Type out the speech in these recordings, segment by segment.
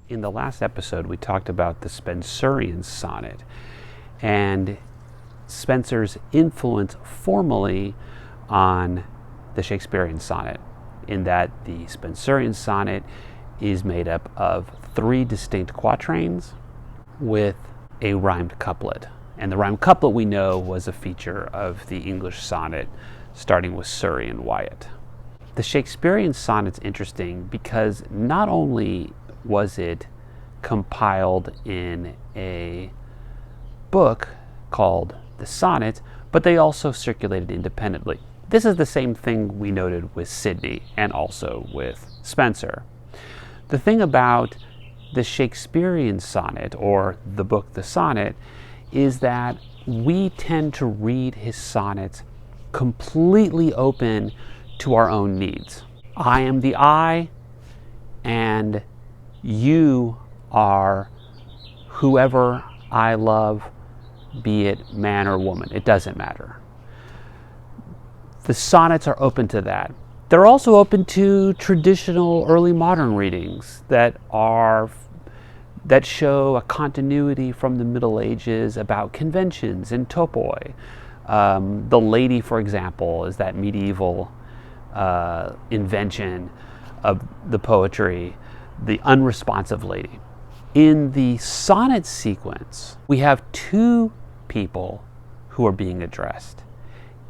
In the last episode, we talked about the Spenserian sonnet and Spenser's influence formally on the Shakespearean sonnet, in that the Spenserian sonnet is made up of 3 distinct quatrains with a rhymed couplet. And the rhymed couplet, we know, was a feature of the English sonnet, starting with Surrey and Wyatt. The Shakespearean sonnet's interesting because not only was it compiled in a book called the Sonnet, but they also circulated independently. This is the same thing we noted with Sidney and also with Spenser. The thing about the Shakespearean sonnet, or the book The Sonnet, is that we tend to read his sonnets completely open to our own needs. I am the I, and you are whoever I love, be it man or woman. It doesn't matter. The sonnets are open to that. They're also open to traditional early modern readings that show a continuity from the Middle Ages about conventions and topoi. The lady, for example, is that medieval invention of the poetry, the unresponsive lady. In the sonnet sequence, we have 2 people who are being addressed.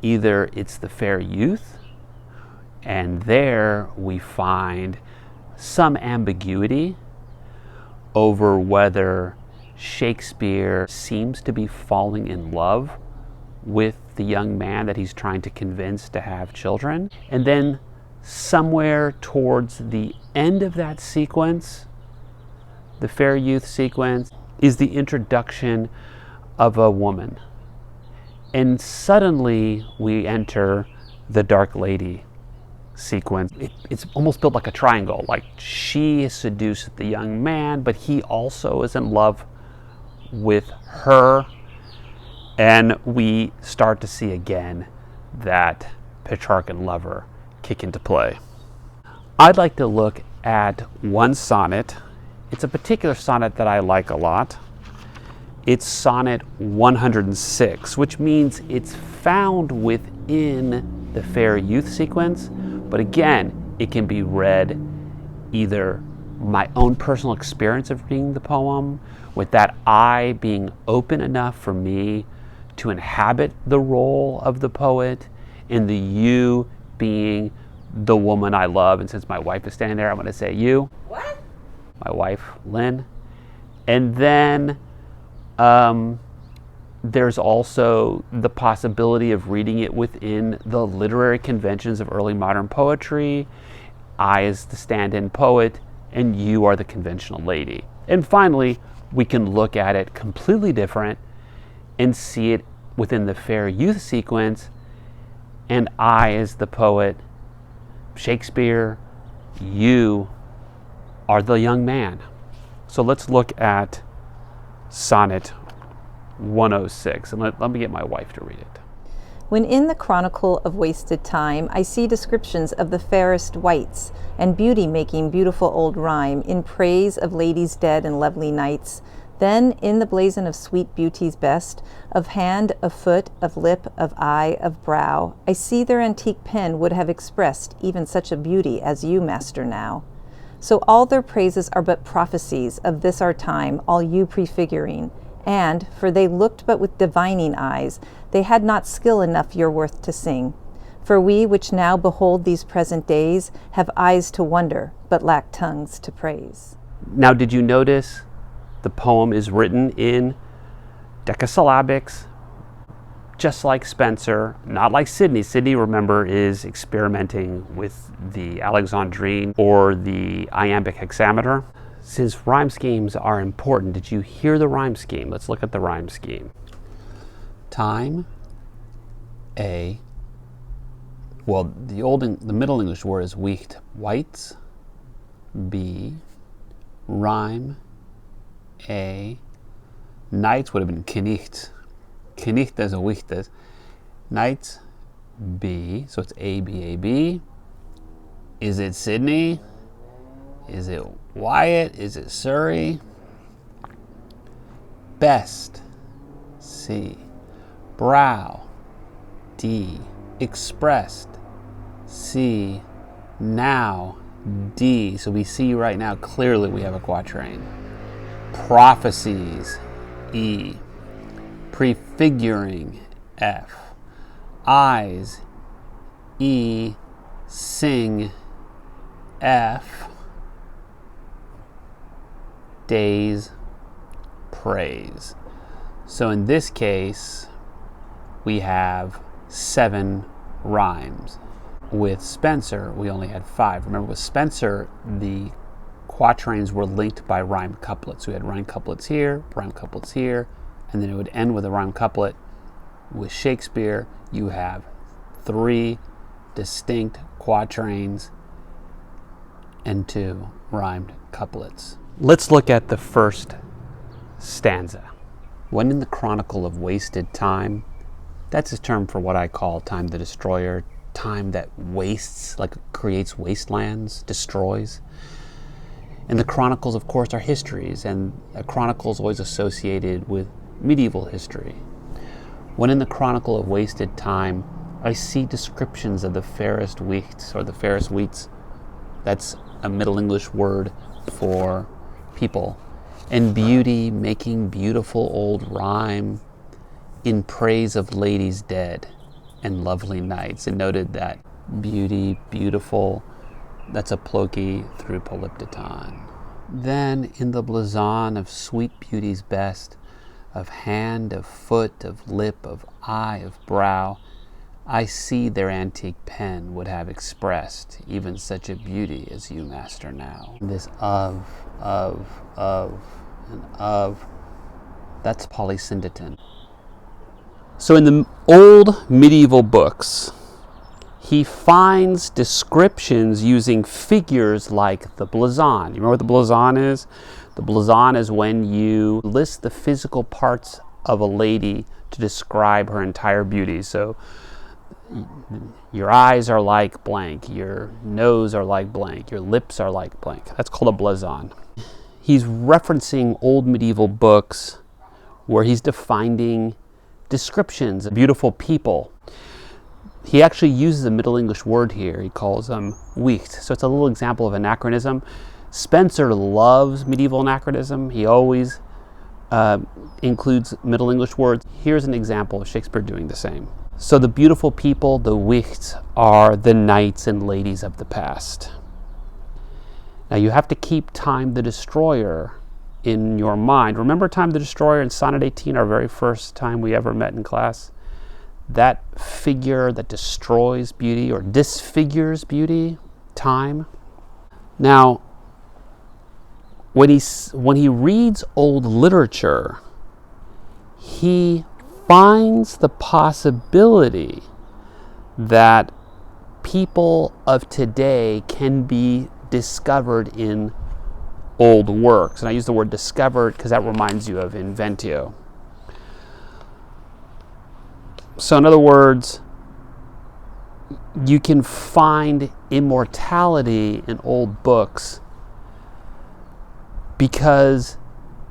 Either it's the fair youth, and there we find some ambiguity over whether Shakespeare seems to be falling in love with the young man that he's trying to convince to have children. And then somewhere towards the end of that sequence, the fair youth sequence, is the introduction of a woman. And suddenly we enter the dark lady sequence. It's almost built like a triangle. Like, she has seduced the young man, but he also is in love with her. And we start to see again that Petrarchan lover kick into play. I'd like to look at one sonnet. It's a particular sonnet that I like a lot. It's Sonnet 106, which means it's found within the fair youth sequence. But again, it can be read either my own personal experience of reading the poem, with that I being open enough for me to inhabit the role of the poet, and the you being the woman I love. And since my wife is standing there, I'm going to say you. What? My wife, Lynn. And then there's also the possibility of reading it within the literary conventions of early modern poetry. I is the stand-in poet, and you are the conventional lady. And finally, we can look at it completely different and see it within the fair youth sequence, and I is the poet, Shakespeare, you are the young man. So let's look at Sonnet 106, and let me get my wife to read it. When in the chronicle of wasted time I see descriptions of the fairest wights, and beauty making beautiful old rhyme in praise of ladies dead and lovely knights, then in the blazon of sweet beauty's best, of hand, of foot, of lip, of eye, of brow, I see their antique pen would have expressed even such a beauty as you master now. So all their praises are but prophecies of this our time, all you prefiguring. And, for they looked but with divining eyes, they had not skill enough your worth to sing. For we which now behold these present days have eyes to wonder, but lack tongues to praise. Now, did you notice the poem is written in decasyllabics, just like Spenser, not like Sidney. Sidney, remember, is experimenting with the Alexandrine or the iambic hexameter. Since rhyme schemes are important, did you hear the rhyme scheme? Let's look at the rhyme scheme. Time, the Middle English word is wicht, whites, B, rhyme, A, nights would have been knicht. Knicht as a wichtes. Nights, B, so it's A, B, A, B. Is it Sidney? Is it Wyatt? Is it Surrey? Best, C. Brow, D. Expressed, C. Now, D. So we see right now clearly we have a quatrain. Prophecies, E. Prefiguring, F. Eyes, E. Sing, F. Days, praise. So in this case, we have 7 rhymes. With Spenser, we only had 5. Remember, with Spenser, the quatrains were linked by rhyme couplets. We had rhyme couplets here, and then it would end with a rhyme couplet. With Shakespeare, you have 3 distinct quatrains and 2 rhymed couplets. Let's look at the first stanza. When in the chronicle of wasted time, that's a term for what I call time the destroyer, time that wastes, like creates wastelands, destroys. And the chronicles, of course, are histories, and a chronicle is always associated with medieval history. When in the chronicle of wasted time, I see descriptions of the fairest wichts, or the fairest wheats. That's a Middle English word for people. And beauty making beautiful old rhyme in praise of ladies dead and lovely knights. And noted that beauty, beautiful, that's a ploky through polyptoton. Then in the blazon of sweet beauty's best, of hand, of foot, of lip, of eye, of brow, I see their antique pen would have expressed even such a beauty as you master now. This of, and of, that's polysyndeton. So in the old medieval books, he finds descriptions using figures like the blazon. You remember what the blazon is? The blazon is when you list the physical parts of a lady to describe her entire beauty. So your eyes are like blank, your nose are like blank, your lips are like blank. That's called a blazon. He's referencing old medieval books where he's defining descriptions of beautiful people. He actually uses a Middle English word here. He calls them wicht. So it's a little example of anachronism. Spenser loves medieval anachronism. He always includes Middle English words. Here's an example of Shakespeare doing the same. So the beautiful people, the wichts, are the knights and ladies of the past. Now you have to keep Time the Destroyer in your mind. Remember Time the Destroyer in Sonnet 18, our very first time we ever met in class? That figure that destroys beauty or disfigures beauty, time. Now, when he reads old literature, he finds the possibility that people of today can be discovered in old works. And I use the word discovered because that reminds you of inventio. So in other words, you can find immortality in old books because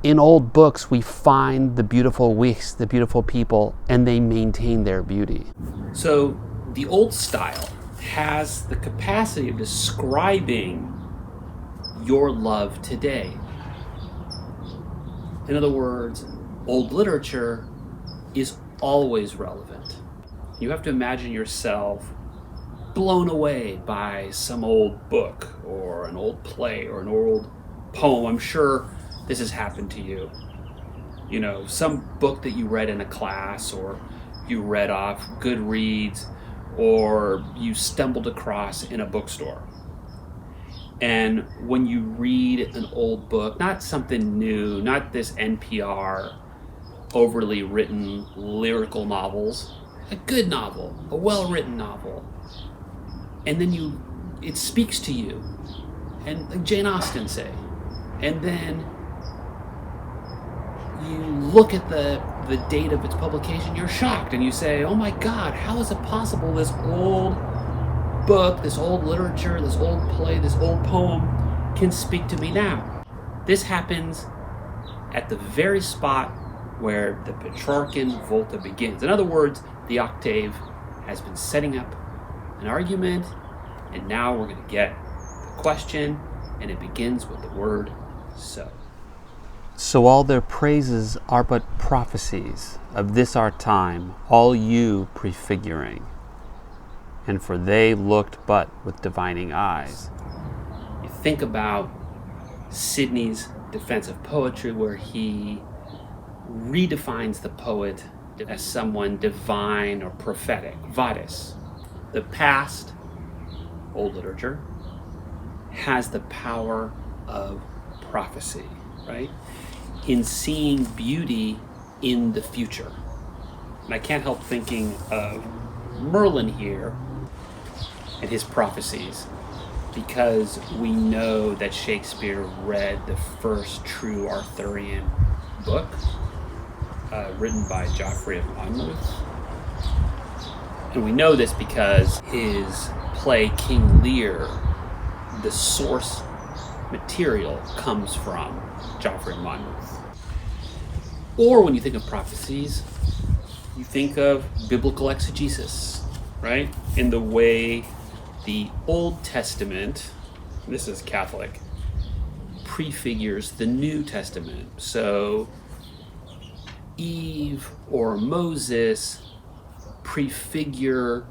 in old books we find the beautiful wichts, the beautiful people, and they maintain their beauty. So the old style has the capacity of describing your love today. In other words, old literature is always relevant. You have to imagine yourself blown away by some old book or an old play or an old poem. I'm sure this has happened to you. You know, some book that you read in a class, or you read off Goodreads, or you stumbled across in a bookstore. And when you read an old book, not something new, not this NPR overly written lyrical novels, a good novel, a well-written novel, and then it speaks to you, and like Jane Austen say, and then you look at the date of its publication, you're shocked, and you say, oh my God, how is it possible this old book, this old literature, this old play, this old poem can speak to me now. This happens at the very spot where the Petrarchan volta begins. In other words, the octave has been setting up an argument, and now we're going to get the question, and it begins with the word so. So all their praises are but prophecies of this our time, all you prefiguring. And for they looked but with divining eyes. You think about Sidney's defense of poetry, where he redefines the poet as someone divine or prophetic, vadis. The past, old literature, has the power of prophecy, right? In seeing beauty in the future. And I can't help thinking of Merlin here and his prophecies, because we know that Shakespeare read the first true Arthurian book, written by Geoffrey of Monmouth. And we know this because his play King Lear, the source material comes from Geoffrey of Monmouth. Or when you think of prophecies, you think of biblical exegesis, right? In the way the Old Testament, this is Catholic, prefigures the New Testament. So Eve or Moses prefigure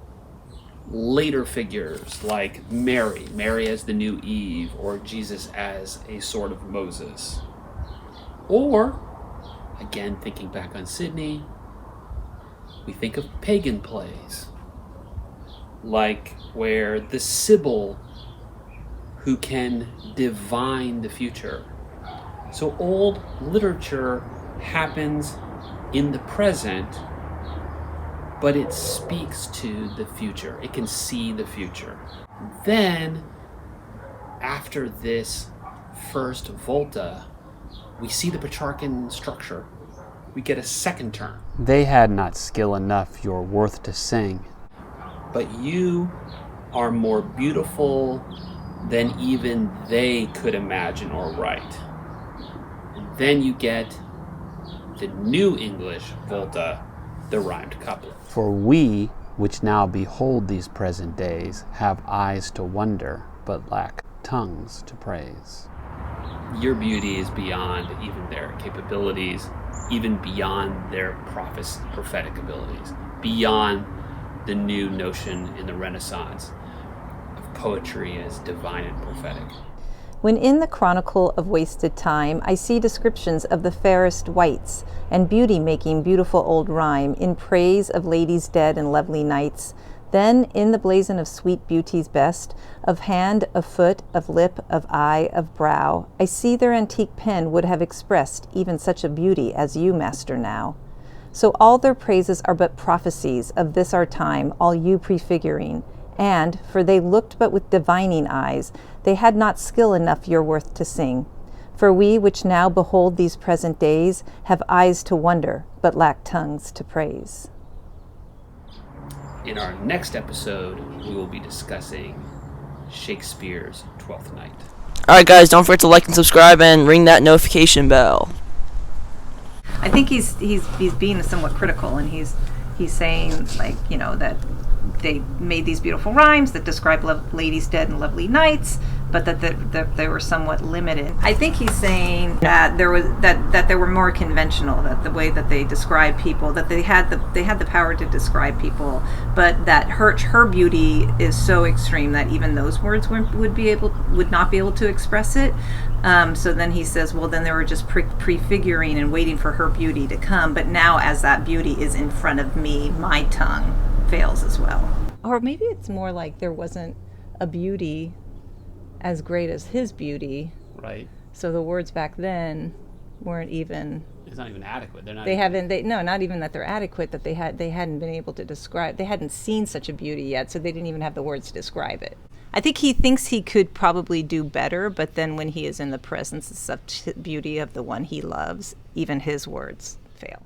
later figures like Mary as the new Eve, or Jesus as a sort of Moses. Or, again, thinking back on Sidney, we think of pagan plays, like where the Sibyl who can divine the future. So old literature happens in the present, but it speaks to the future. It can see the future. Then, after this first volta, we see the Petrarchan structure. We get a second turn. They had not skill enough your worth to sing, but you are more beautiful than even they could imagine or write. And then you get the New English volta, the rhymed couplet. For we, which now behold these present days, have eyes to wonder, but lack tongues to praise. Your beauty is beyond even their capabilities, even beyond their prophetic abilities, beyond the new notion in the Renaissance of poetry as divine and prophetic. When in the chronicle of wasted time, I see descriptions of the fairest wights, and beauty making beautiful old rhyme, in praise of ladies dead and lovely knights, then in the blazon of sweet beauty's best, of hand, of foot, of lip, of eye, of brow, I see their antique pen would have expressed even such a beauty as you master now. So all their praises are but prophecies of this our time, all you prefiguring. And, for they looked but with divining eyes, they had not skill enough your worth to sing. For we, which now behold these present days, have eyes to wonder, but lack tongues to praise. In our next episode, we will be discussing Shakespeare's Twelfth Night. Alright guys, don't forget to like and subscribe and ring that notification bell. I think he's being somewhat critical, and he's saying, like, you know, that they made these beautiful rhymes that describe ladies dead and lovely knights, but that they were somewhat limited. I think he's saying that there was that they were more conventional, that the way that they describe people, that they had the power to describe people, but that her beauty is so extreme that even those words would not be able to express it. So then he says, well, then they were just prefiguring and waiting for her beauty to come. But now, as that beauty is in front of me, my tongue fails as well. Or maybe it's more like there wasn't a beauty as great as his beauty. Right. So the words back then weren't even. It's not even adequate. They're not. Not even that they're adequate. That they hadn't been able to describe. They hadn't seen such a beauty yet, so they didn't even have the words to describe it. I think he thinks he could probably do better, but then when he is in the presence of such beauty of the one he loves, even his words fail.